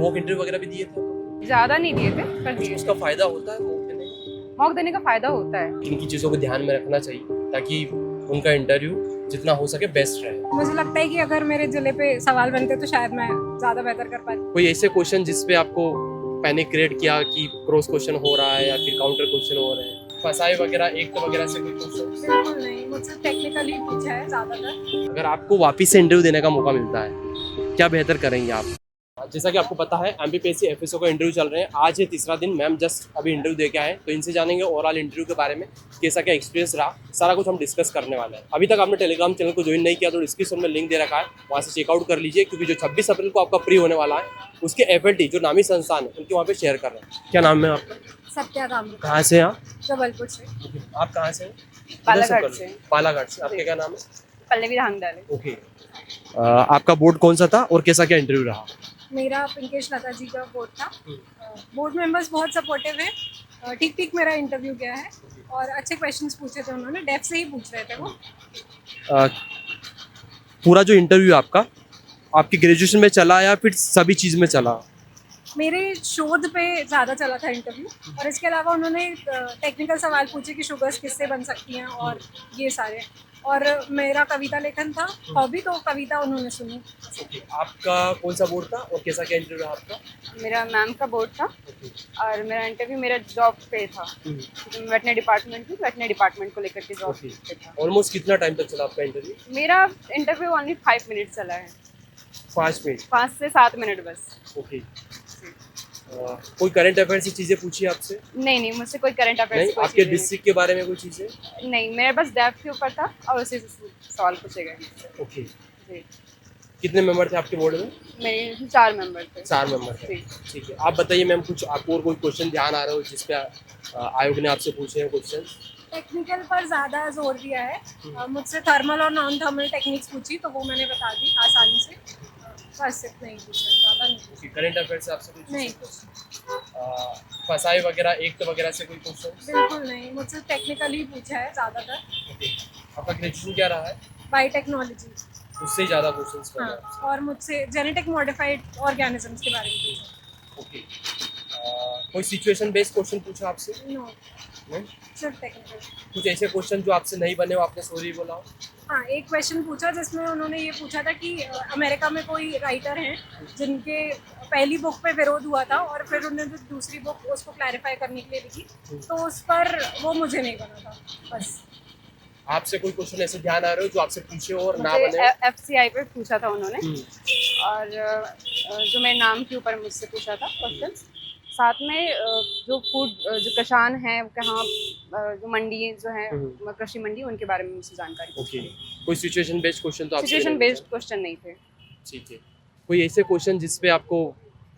Mock interview वगैरह भी दिए थे? ज़्यादा नहीं दिए थे पर कुछ दिए। उसका फायदा होता है मॉक देने का? मॉक देने का फ़ायदा होता है। किन की चीज़ों को ध्यान में रखना चाहिए ताकि उनका इंटरव्यू जितना हो सके बेस्ट रहे? मुझे लगता है कि अगर मेरे जिले पे सवाल बनते तो शायद मैं ज़्यादा बेहतर कर पाती। कोई ऐसे क्वेश्चन जिस पे आपको पैनिक क्रिएट किया कि क्रॉस क्वेश्चन हो रहा है या फिर काउंटर क्वेश्चन हो रहे हैं, फसाई वगैरह एक वगैरह से कोई क्वेश्चन? बिल्कुल नहीं, मुझसे टेक्निकली पूछा है ज़्यादातर। अगर आपको वापस से इंटरव्यू देने का मौका मिलता है, क्या बेहतर करेंगे आप? जैसा कि आपको पता है एमपीपीएससी एफएसओ का इंटरव्यू चल रहे हैं, आज है तीसरा दिन। मैम जस्ट अभी इंटरव्यू दे के आए, तो इनसे जानेंगे ओवरऑल इंटरव्यू के बारे में, कैसा क्या एक्सपीरियंस रहा, सारा कुछ हम डिस्कस करने वाले हैं। अभी तक आपने टेलीग्राम चैनल को ज्वाइन नहीं किया तो डिस्क्रिप्शन में लिंक दे रखा है, वहाँ से चेकआउट कर लीजिए, क्योंकि जो 26 अप्रैल को आपका प्री होने वाला है उसके एफएलटी जो नामी संस्थान है उनके वहाँ पे शेयर कर रहे हैं। क्या नाम है आपका? सत्या काम कहाँ से हैं आप? जबलपुर से। आप कहाँ से हैं? बालाघाट से। बालाघाट से। आपका क्या नाम है? पल्लवी धांगडाले। ओके। आपका बोर्ड कौन सा था और कैसा क्या इंटरव्यू रहा? मेरा पिंकेश लता जी का बोर्ड था। बोर्ड मेंबर्स बहुत सपोर्टिव हैं। ठीक ठीक मेरा इंटरव्यू गया है और अच्छे क्वेश्चंस पूछे थे उन्होंने, डेफ से ही पूछ रहे थे वो। पूरा जो इंटरव्यू आपका आपकी ग्रेजुएशन में चला या फिर सभी चीज़ में चला? मेरे शोध पे ज़्यादा चला था इंटरव्यू, और इसके अलावा उन्होंने टेक्निकल सवाल पूछे कि शुगर्स किससे बन सकती हैं और ये सारे। और मेरा कविता लेखन था हॉबी, तो कविता उन्होंने सुनी। ओके। आपका कौन सा बोर्ड था और कैसा क्या इंटरव्यू रहा आपका? मेरा मैम का बोर्ड था और मेरा इंटरव्यू मेरा जॉब पे था। वेटनरी डिपार्टमेंट थी, वेटनरी डिपार्टमेंट को लेकर के जॉब पे था। ऑलमोस्ट कितना टाइम तक चला आपका इंटरव्यू? मेरा इंटरव्यू ओनली 5 मिनट चला है। 5 मिनट? 5 से 7 मिनट बस। ओके। कोई करंट अफेयर से चीज़ें पूछी आपसे? नहीं, मुझसे कोई करंट नहीं? अफेयर्स आपके डिस्ट्रिक्ट के बारे में कोई चीज़ें? नहीं, मेरे पास डेफ के ऊपर था और उसी से सवाल पूछे गए। ओके। जी। कितने मेंबर थे आपके बोर्ड में? मेरे 4 मेंबर थे। 4 मेंबर थे। जी। ठीक है। आप बताइए मैम, कुछ आपको और कोई क्वेश्चन ध्यान आ रहा हो जिस पे आयोग ने आपसे पूछे हैं क्वेश्चन? टेक्निकल पर ज़्यादा जोर दिया है। मुझसे थर्मल और नॉन थर्मल टेक्निक्स पूछी तो वो मैंने बता दी आसानी से। बस इतना ही पूछा, ज़्यादा नहीं पूछा। करंट अफेयर से आपसे कुछ? नहीं कुछ। फसाई वगैरह एक वगैरह से कोई क्वेश्चन? बिल्कुल नहीं, मुझसे टेक्निकली पूछा है ज़्यादातर। ओके। आपका ग्रेजुएशन क्या रहा है? बायोटेक्नोलॉजी। उससे ज़्यादा क्वेश्चंस बने हाँ, आपसे? और मुझसे जेनेटिक मॉडिफाइड ऑर्गेनिजम्स के बारे में पूछा। ओके। कोई सिचुएशन बेस्ड क्वेश्चन पूछा आपसे? नो, नहीं? सिर्फ टेक्निकल। कुछ ऐसे क्वेश्चन जो आपसे नहीं बने हो, आपने सॉरी बोला हो? हाँ, एक क्वेश्चन पूछा जिसमें उन्होंने ये पूछा था कि अमेरिका में कोई राइटर हैं जिनके पहली बुक पे विरोध हुआ था और फिर उन्होंने जो दूसरी बुक उसको क्लैरिफाई करने के लिए लिखी, तो उस पर वो मुझे नहीं बना था। बस। आपसे कोई क्वेश्चन ऐसे ध्यान आ रहे हो जो आपसे पूछे हो और ना मुझे बने हो? एफसीआई पे पूछा था उन्होंने और जो मेरे नाम के ऊपर मुझसे पूछा था क्वेश्चन। साथ में जो फूड जो किसान है कहाँ जो मंडी जो है कृषि मंडी, उनके बारे में मुझसे जानकारी। ओके। कोई सिचुएशन बेस्ड क्वेश्चन तो आपसे सिचुएशन नहीं बेस्ड क्वेश्चन नहीं थे। पूछे? ठीक है। कोई ऐसे क्वेश्चन जिस पे आपको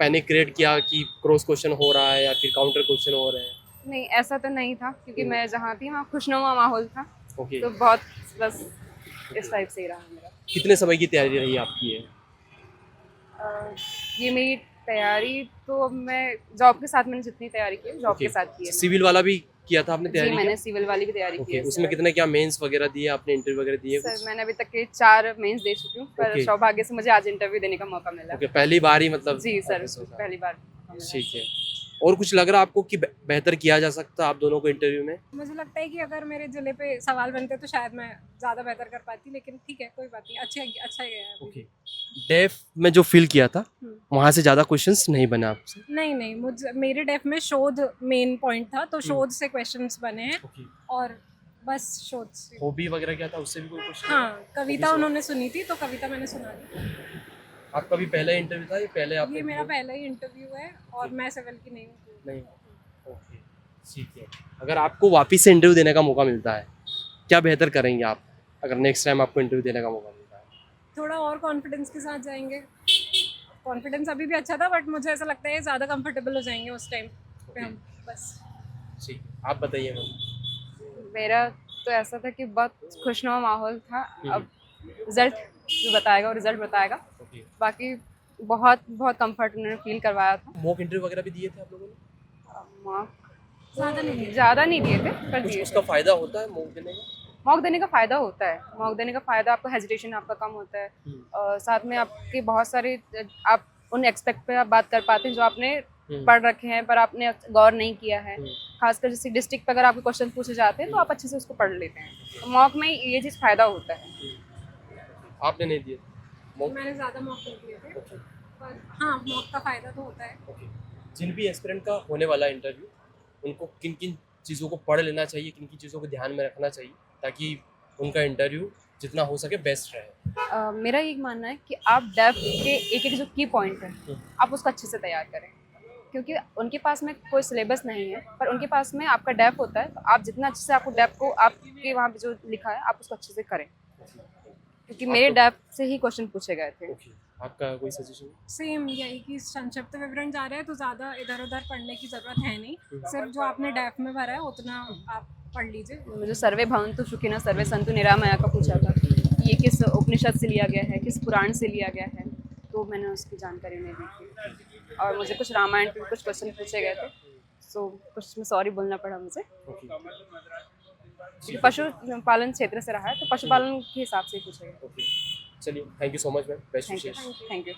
पैनिक क्रिएट किया कि क्रॉस क्वेश्चन हो रहा है या फिर काउंटर क्वेश्चन हो रहे हैं? नहीं, ऐसा तो नहीं था क्योंकि मैं जहाँ थी वहाँ खुशनुमा माहौल था, ओके। तो बहुत बस इस टाइप से ही रहा मेरा। कितने समय की तैयारी रही आपकी है? ये मेरी तैयारी तो अब मैं जॉब के साथ मैंने जितनी तैयारी की है जॉब के साथ की है। सिविल वाला भी किया था आपने जी, तैयारी? मैंने सिविल वाली भी तैयारी की ओके। है। उसमें कितने क्या मेंस वगैरह दिए आपने, इंटरव्यू वगैरह दिए? सर मैंने अभी तक के 4 मेंस दे चुकी हूँ, पर ओके। सौभाग्य से मुझे आज इंटरव्यू देने का मौका मिला। ओके, पहली बार ही मतलब? जी सर, ऑफिस होता है। पहली बार मौका मिला। ठीक है। और कुछ लग रहा आपको कि बेहतर किया जा सकता आप दोनों को इंटरव्यू में? मुझे लगता है कि अगर मेरे जिले पे सवाल बनते तो शायद मैं ज़्यादा बेहतर कर पाती, लेकिन ठीक है, कोई बात नहीं, अच्छा गया है। ओके। डेफ में जो फील किया था हम्म। वहाँ से ज़्यादा क्वेश्चंस नहीं बने आपसे? नहीं, मेरे डेफ में शोध मेन पॉइंट था, तो शोध से क्वेश्चंस बने हैं ओके। और बस शोध से। हॉबी वगैरह क्या था, उससे भी कोई क्वेश्चन? हाँ, कविता उन्होंने सुनी थी तो कविता मैंने सुना दी। आपका भी पहला इंटरव्यू था? ये पहले आपने? ये मेरा पहला ही इंटरव्यू है और मैं सिविल की नहीं हूँ। नहीं। ओके, ठीक है। अगर आपको वापस से इंटरव्यू देने का मौका मिलता है, क्या बेहतर करेंगे आप अगर नेक्स्ट टाइम आपको इंटरव्यू देने का मौका मिलता है? थोड़ा और कॉन्फिडेंस के साथ जाएंगे। कॉन्फिडेंस अभी भी अच्छा था, बट मुझे ऐसा लगता है ज़्यादा कंफर्टेबल हो जाएंगे उस टाइम पे हम। बस। ठीक। आप बताइए मैम। मेरा तो ऐसा था कि बहुत खुशनुमा माहौल था। अब रिजल्ट जो बताएगा वो रिजल्ट बताएगा। ओके। बाकी बहुत बहुत कंफर्ट उन्होंने फील करवाया था। मॉक इंटरव्यू वगैरह भी दिए थे आप लोगों ने? ज़्यादा नहीं दिए थे पर कुछ दिए उसका थे। फायदा होता है मॉक देने का? मॉक देने का फ़ायदा होता है। मॉक देने का फ़ायदा आपका हेजिटेशन आपका कम होता है। साथ में आपके बहुत सारे आप उन एक्सपेक्ट पे आप बात कर पाते हैं जो आपने पढ़ रखे हैं पर आपने गौर नहीं किया है। खासकर जैसे डिस्ट्रिक्ट पे अगर आपके क्वेश्चन पूछे जाते हैं तो आप अच्छे से उसको पढ़ लेते हैं। तो मॉक में ये चीज़ फ़ायदा होता है। आपने नहीं दिए मॉक? मैंने ज़्यादा मॉक नहीं किए थे, पर हाँ मॉक का फ़ायदा तो होता है। ओके। जिन भी एस्पिरेंट का होने वाला इंटरव्यू, उनको किन किन चीज़ों को पढ़ लेना चाहिए, किन किन चीज़ों को ध्यान में रखना चाहिए ताकि उनका इंटरव्यू जितना हो सके बेस्ट रहे? मेरा ये मानना है कि आप डेफ के एक एक जो की पॉइंट है आप उसको अच्छे से तैयार करें, क्योंकि उनके पास में कोई सिलेबस नहीं है पर उनके पास में आपका डेफ होता है। तो आप जितना अच्छे से आपको डेफ को आपके वहाँ पे जो लिखा है आप उसको अच्छे से करें, क्योंकि मेरे डेफ से ही क्वेश्चन पूछे गए थे। ओके, आपका कोई सजेशन? सेम यही कि संक्षिप्त विवरण जा रहा है तो ज़्यादा इधर उधर पढ़ने की ज़रूरत है नहीं, सिर्फ जो आपने डेफ में भरा है उतना आप पढ़ लीजिए। मुझे सर्वे भवन्तु सुखिनः सर्वे सन्तु निरामया का पूछा था, ये किस उपनिषद से लिया गया है, किस पुराण से लिया गया है, तो मैंने उसकी जानकारी नहीं दी थी। और मुझे कुछ रामायण पे कुछ क्वेश्चन पूछे गए थे, सो कुछ में सॉरी बोलना पड़ा मुझे। पशुपालन क्षेत्र से रहा है तो पशुपालन के हिसाब से ही पूछे गए। ओके, चलिए, thank you so much ma'am, best thank you विशेष। Thank you.